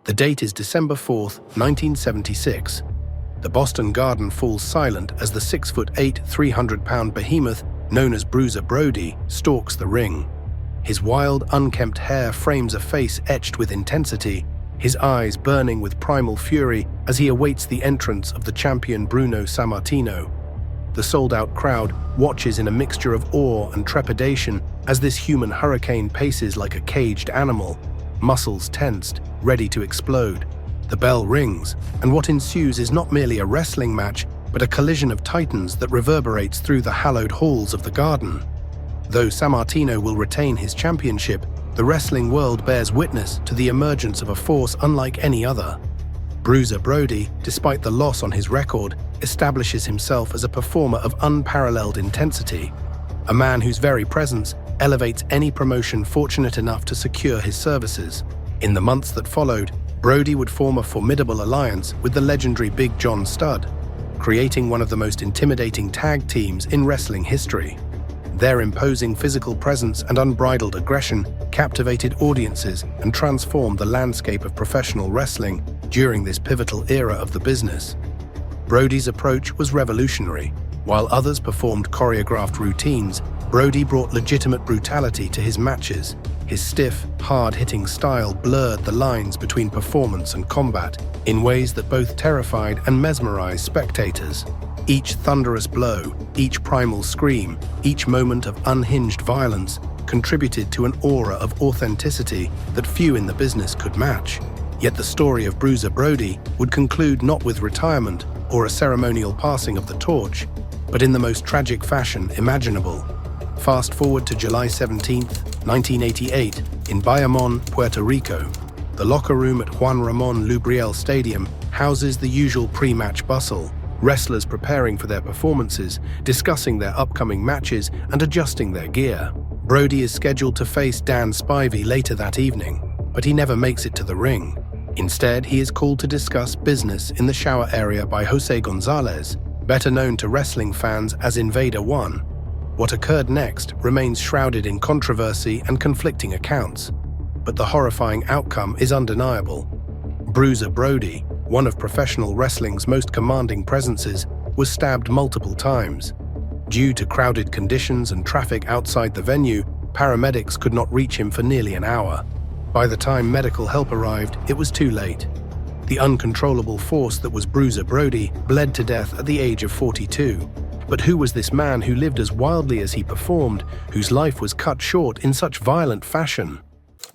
The date is December 4th, 1976. The Boston Garden falls silent as the 6'8", 300-pound behemoth known as Bruiser Brody stalks the ring. His wild, unkempt hair frames a face etched with intensity, his eyes burning with primal fury as he awaits the entrance of the champion Bruno Sammartino. The sold-out crowd watches in a mixture of awe and trepidation as this human hurricane paces like a caged animal, muscles tensed, ready to explode. The bell rings, and what ensues is not merely a wrestling match, but a collision of titans that reverberates through the hallowed halls of the garden. Though Sammartino will retain his championship, the wrestling world bears witness to the emergence of a force unlike any other. Bruiser Brody, despite the loss on his record, establishes himself as a performer of unparalleled intensity, a man whose very presence elevates any promotion fortunate enough to secure his services. In the months that followed, Brody would form a formidable alliance with the legendary Big John Studd, creating one of the most intimidating tag teams in wrestling history. Their imposing physical presence and unbridled aggression captivated audiences and transformed the landscape of professional wrestling during this pivotal era of the business. Brody's approach was revolutionary. While others performed choreographed routines, Brody brought legitimate brutality to his matches. His stiff, hard-hitting style blurred the lines between performance and combat in ways that both terrified and mesmerized spectators. Each thunderous blow, each primal scream, each moment of unhinged violence contributed to an aura of authenticity that few in the business could match. Yet the story of Bruiser Brody would conclude not with retirement or a ceremonial passing of the torch, but in the most tragic fashion imaginable. Fast forward to July 17, 1988, in Bayamon, Puerto Rico. The locker room at Juan Ramon Lubriel Stadium houses the usual pre-match bustle, wrestlers preparing for their performances, discussing their upcoming matches, and adjusting their gear. Brody is scheduled to face Dan Spivey later that evening, but he never makes it to the ring. Instead, he is called to discuss business in the shower area by Jose Gonzalez, better known to wrestling fans as Invader One. What occurred next remains shrouded in controversy and conflicting accounts, but the horrifying outcome is undeniable. Bruiser Brody, one of professional wrestling's most commanding presences, was stabbed multiple times. Due to crowded conditions and traffic outside the venue, paramedics could not reach him for nearly an hour. By the time medical help arrived, it was too late. The uncontrollable force that was Bruiser Brody bled to death at the age of 42. But who was this man who lived as wildly as he performed, whose life was cut short in such violent fashion?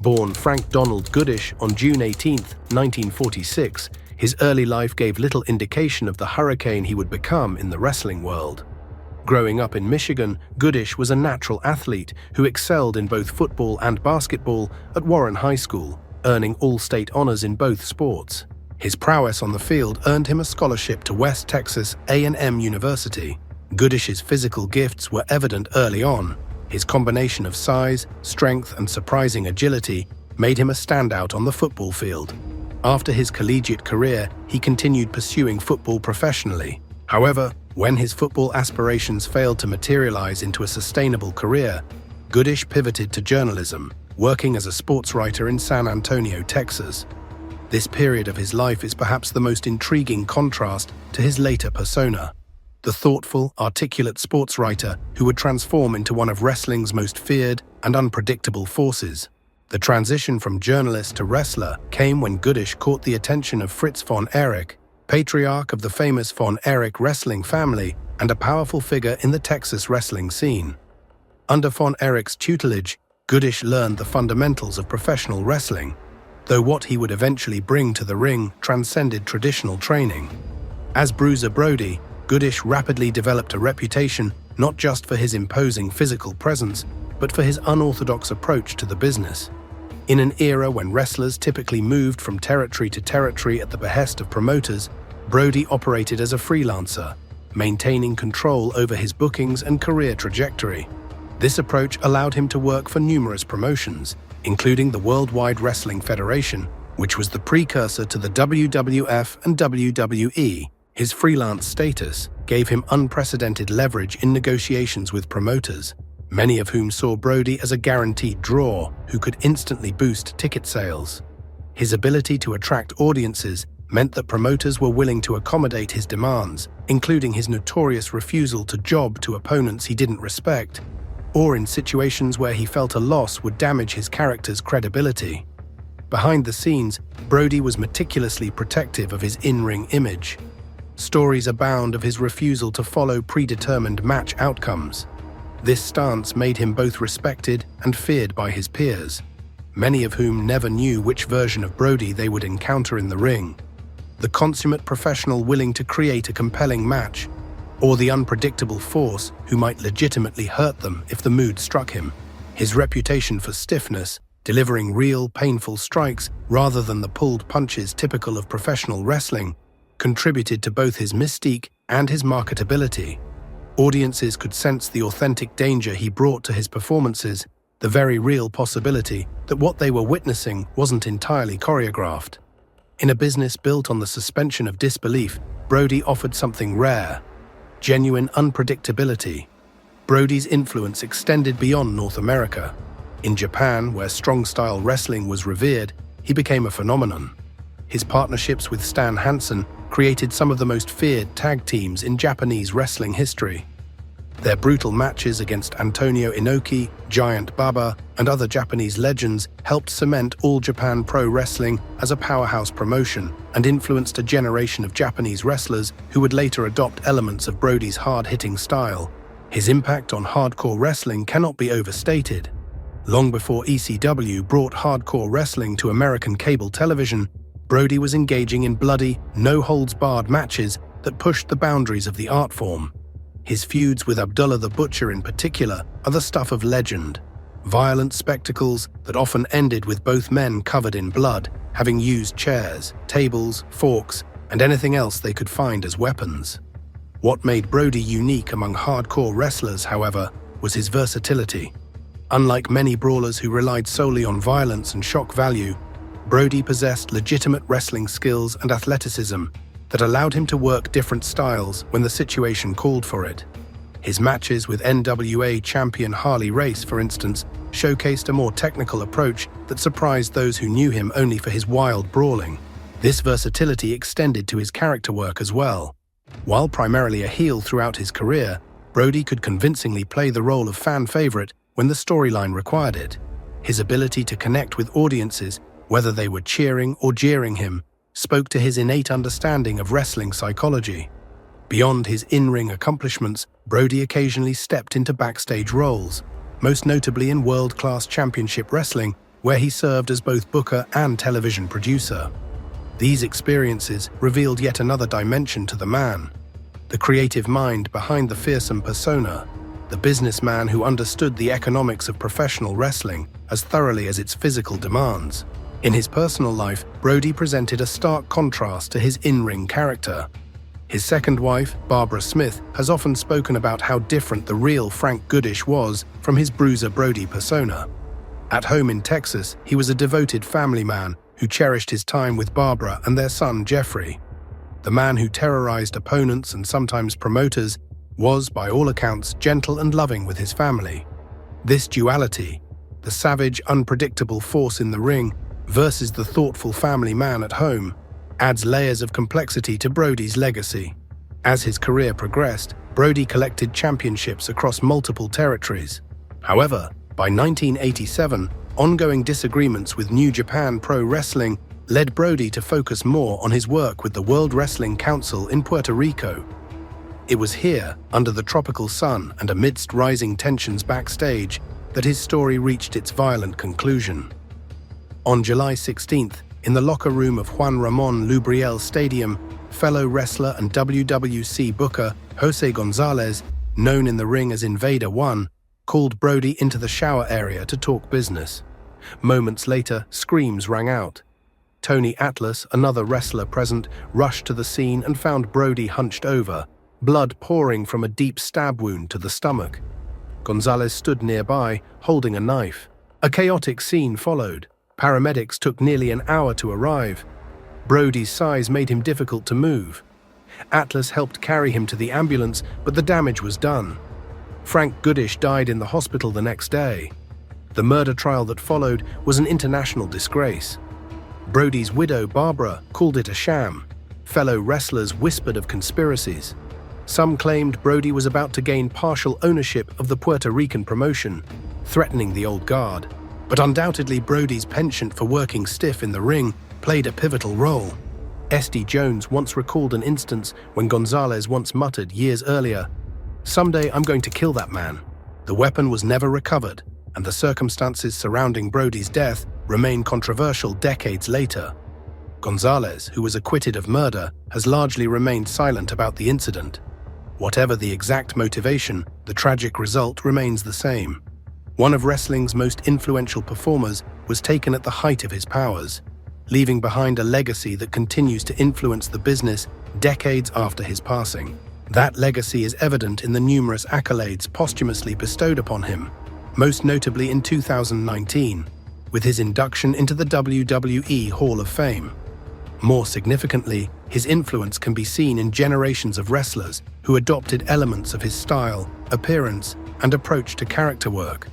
Born Frank Donald Goodish on June 18, 1946, his early life gave little indication of the hurricane he would become in the wrestling world. Growing up in Michigan, Goodish was a natural athlete who excelled in both football and basketball at Warren High School, earning all-state honors in both sports. His prowess on the field earned him a scholarship to West Texas A&M University. Goodish's physical gifts were evident early on. His combination of size, strength, and surprising agility made him a standout on the football field. After his collegiate career, he continued pursuing football professionally. However, when his football aspirations failed to materialize into a sustainable career, Goodish pivoted to journalism, working as a sports writer in San Antonio, Texas. This period of his life is perhaps the most intriguing contrast to his later persona, the thoughtful, articulate sports writer who would transform into one of wrestling's most feared and unpredictable forces. The transition from journalist to wrestler came when Goodish caught the attention of Fritz von Erich, patriarch of the famous von Erich wrestling family and a powerful figure in the Texas wrestling scene. Under von Erich's tutelage, Goodish learned the fundamentals of professional wrestling, though what he would eventually bring to the ring transcended traditional training. As Bruiser Brody, Goodish rapidly developed a reputation not just for his imposing physical presence, but for his unorthodox approach to the business. In an era when wrestlers typically moved from territory to territory at the behest of promoters, Brody operated as a freelancer, maintaining control over his bookings and career trajectory. This approach allowed him to work for numerous promotions, including the Worldwide Wrestling Federation, which was the precursor to the WWF and WWE. His freelance status gave him unprecedented leverage in negotiations with promoters, many of whom saw Brody as a guaranteed draw who could instantly boost ticket sales. His ability to attract audiences meant that promoters were willing to accommodate his demands, including his notorious refusal to job to opponents he didn't respect, or in situations where he felt a loss would damage his character's credibility. Behind the scenes, Brody was meticulously protective of his in-ring image. Stories abound of his refusal to follow predetermined match outcomes. This stance made him both respected and feared by his peers, many of whom never knew which version of Brody they would encounter in the ring. The consummate professional willing to create a compelling match, or the unpredictable force who might legitimately hurt them if the mood struck him. His reputation for stiffness, delivering real, painful strikes rather than the pulled punches typical of professional wrestling, contributed to both his mystique and his marketability. Audiences could sense the authentic danger he brought to his performances, the very real possibility that what they were witnessing wasn't entirely choreographed. In a business built on the suspension of disbelief, Brody offered something rare: genuine unpredictability. Brody's influence extended beyond North America. In Japan, where strong-style wrestling was revered, he became a phenomenon. His partnerships with Stan Hansen created some of the most feared tag teams in Japanese wrestling history. Their brutal matches against Antonio Inoki, Giant Baba, and other Japanese legends helped cement All Japan Pro Wrestling as a powerhouse promotion and influenced a generation of Japanese wrestlers who would later adopt elements of Brody's hard-hitting style. His impact on hardcore wrestling cannot be overstated. Long before ECW brought hardcore wrestling to American cable television, Brody was engaging in bloody, no-holds-barred matches that pushed the boundaries of the art form. His feuds with Abdullah the Butcher in particular are the stuff of legend. Violent spectacles that often ended with both men covered in blood, having used chairs, tables, forks, and anything else they could find as weapons. What made Brody unique among hardcore wrestlers, however, was his versatility. Unlike many brawlers who relied solely on violence and shock value, Brody possessed legitimate wrestling skills and athleticism that allowed him to work different styles when the situation called for it. His matches with NWA champion Harley Race, for instance, showcased a more technical approach that surprised those who knew him only for his wild brawling. This versatility extended to his character work as well. While primarily a heel throughout his career, Brody could convincingly play the role of fan favorite when the storyline required it. His ability to connect with audiences, whether they were cheering or jeering him, spoke to his innate understanding of wrestling psychology. Beyond his in-ring accomplishments, Brody occasionally stepped into backstage roles, most notably in world-class championship wrestling, where he served as both booker and television producer. These experiences revealed yet another dimension to the man: the creative mind behind the fearsome persona, the businessman who understood the economics of professional wrestling as thoroughly as its physical demands. In his personal life, Brody presented a stark contrast to his in-ring character. His second wife, Barbara Smith, has often spoken about how different the real Frank Goodish was from his Bruiser Brody persona. At home in Texas, he was a devoted family man who cherished his time with Barbara and their son Jeffrey. The man who terrorized opponents and sometimes promoters was, by all accounts, gentle and loving with his family. This duality, the savage, unpredictable force in the ring versus the thoughtful family man at home, adds layers of complexity to Brody's legacy. As his career progressed, Brody collected championships across multiple territories. However, by 1987, ongoing disagreements with New Japan Pro Wrestling led Brody to focus more on his work with the World Wrestling Council in Puerto Rico. It was here, under the tropical sun and amidst rising tensions backstage, that his story reached its violent conclusion. On July 16th, in the locker room of Juan Ramon Lubriel Stadium, fellow wrestler and WWC booker Jose Gonzalez, known in the ring as Invader One, called Brody into the shower area to talk business. Moments later, screams rang out. Tony Atlas, another wrestler present, rushed to the scene and found Brody hunched over, blood pouring from a deep stab wound to the stomach. Gonzalez stood nearby, holding a knife. A chaotic scene followed. Paramedics took nearly an hour to arrive. Brody's size made him difficult to move. Atlas helped carry him to the ambulance, but the damage was done. Frank Goodish died in the hospital the next day. The murder trial that followed was an international disgrace. Brody's widow, Barbara, called it a sham. Fellow wrestlers whispered of conspiracies. Some claimed Brody was about to gain partial ownership of the Puerto Rican promotion, threatening the old guard. But undoubtedly, Brody's penchant for working stiff in the ring played a pivotal role. S.D. Jones once recalled an instance when Gonzalez once muttered years earlier, "Someday I'm going to kill that man." The weapon was never recovered, and the circumstances surrounding Brody's death remain controversial decades later. Gonzalez, who was acquitted of murder, has largely remained silent about the incident. Whatever the exact motivation, the tragic result remains the same. One of wrestling's most influential performers was taken at the height of his powers, leaving behind a legacy that continues to influence the business decades after his passing. That legacy is evident in the numerous accolades posthumously bestowed upon him, most notably in 2019, with his induction into the WWE Hall of Fame. More significantly, his influence can be seen in generations of wrestlers who adopted elements of his style, appearance, and approach to character work.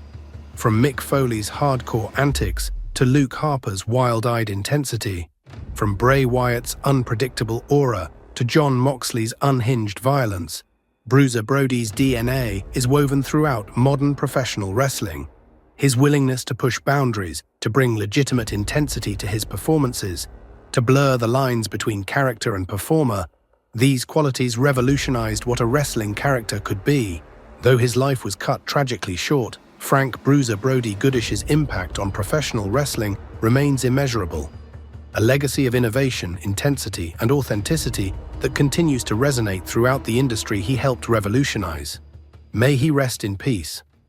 From Mick Foley's hardcore antics to Luke Harper's wild-eyed intensity, from Bray Wyatt's unpredictable aura to Jon Moxley's unhinged violence, Bruiser Brody's DNA is woven throughout modern professional wrestling. His willingness to push boundaries, to bring legitimate intensity to his performances, to blur the lines between character and performer, these qualities revolutionized what a wrestling character could be. Though his life was cut tragically short, Frank Bruiser Brody Goodish's impact on professional wrestling remains immeasurable. A legacy of innovation, intensity, and authenticity that continues to resonate throughout the industry he helped revolutionize. May he rest in peace.